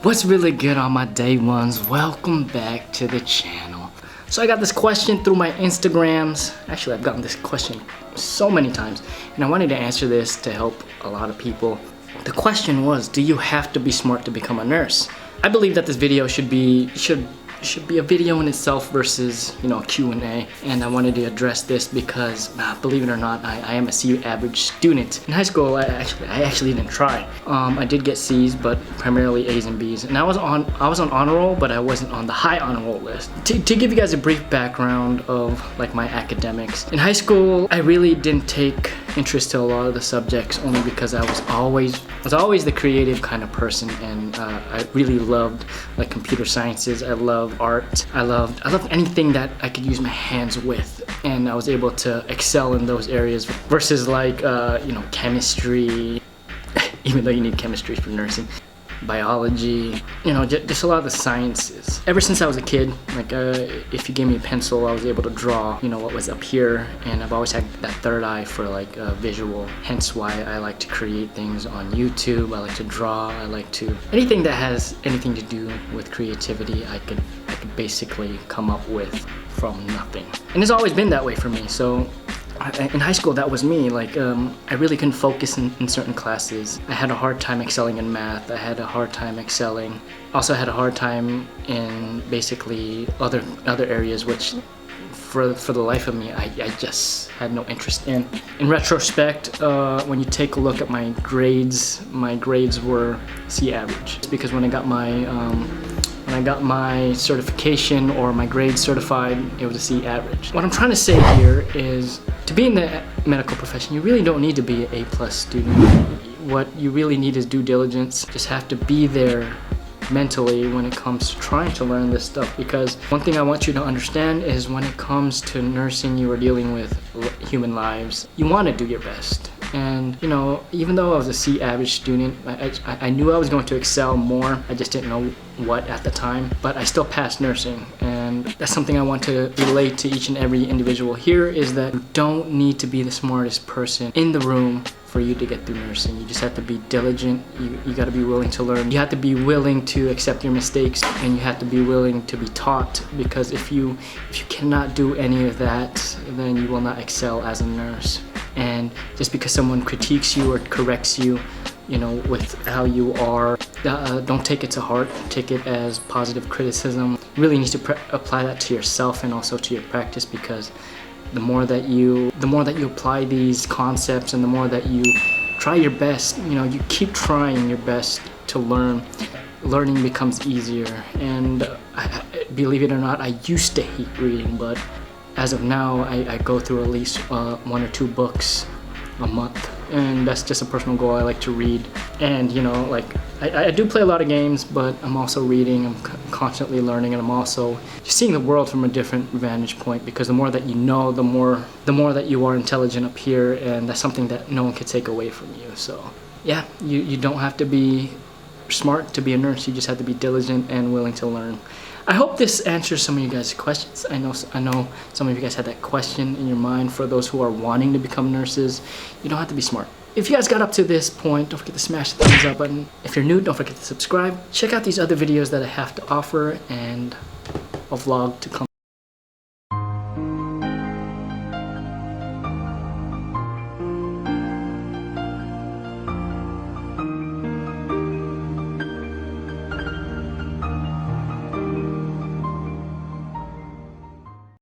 What's really good on my day ones? Welcome back to the channel. So I got this question through my Instagrams. Actually, I've gotten this question so many times, and I wanted to answer this to help a lot of people. The question was, do you have to be smart to become a nurse? I believe that this video should be a video in itself versus, a Q&A, and I wanted to address this because, believe it or not, I am a C average student. In high school, I actually didn't try. I did get C's, but primarily A's and B's, and I was on honor roll, but I wasn't on the high honor roll list. To give you guys a brief background of like my academics, in high school, I really didn't take interest to a lot of the subjects only because I was always the creative kind of person, and I really loved like computer sciences. I loved art. I loved anything that I could use my hands with, and I was able to excel in those areas versus like chemistry, even though you need chemistry for nursing, biology, just a lot of the sciences. Ever since I was a kid, like if you gave me a pencil, I was able to draw what was up here, and I've always had that third eye for like visual, hence why I like to create things on YouTube. I like to draw. I like to anything that has anything to do with creativity. I could basically come up with from nothing, and it's always been that way for me. So in high school, that was me. Like I really couldn't focus in certain classes. I had a hard time excelling in math. I had a hard time excelling. Also had a hard time in basically other areas, which for the life of me, I just had no interest in. In retrospect, when you take a look at my grades were C average. It's because when I got my certification or my grades certified, it was a C average. What I'm trying to say here is, to be in the medical profession, you really don't need to be an A+ student. What you really need is due diligence. Just have to be there mentally when it comes to trying to learn this stuff, because one thing I want you to understand is when it comes to nursing, you are dealing with human lives. You want to do your best. And even though I was a C average student, I knew I was going to excel more. I just didn't know what at the time, but I still passed nursing, and that's something I want to relate to each and every individual here, is that you don't need to be the smartest person in the room for you to get through nursing. You just have to be diligent. You got to be willing to learn. You have to be willing to accept your mistakes, and you have to be willing to be taught, because if you cannot do any of that, then you will not excel as a nurse. And just because someone critiques you or corrects you, with how you are, don't take it to heart. Take it as positive criticism. You really need to apply that to yourself and also to your practice, because the more that you apply these concepts, and the more that you try your best, you keep trying your best to learn, learning becomes easier. And believe it or not, I used to hate reading, but as of now, I go through at least 1 or 2 books a month, and that's just a personal goal. I like to read, and I do play a lot of games, but I'm also reading. I'm constantly learning, and I'm also just seeing the world from a different vantage point, because the more that you know, the more that you are intelligent up here, and that's something that no one can take away from you. So yeah, you don't have to be smart to be a nurse. You just have to be diligent and willing to learn. I hope this answers some of you guys' questions. I know some of you guys had that question in your mind. For those who are wanting to become nurses, you don't have to be smart. If you guys got up to this point, don't forget to smash the thumbs up button. If you're new, don't forget to subscribe. Check out these other videos that I have to offer, and a vlog to come.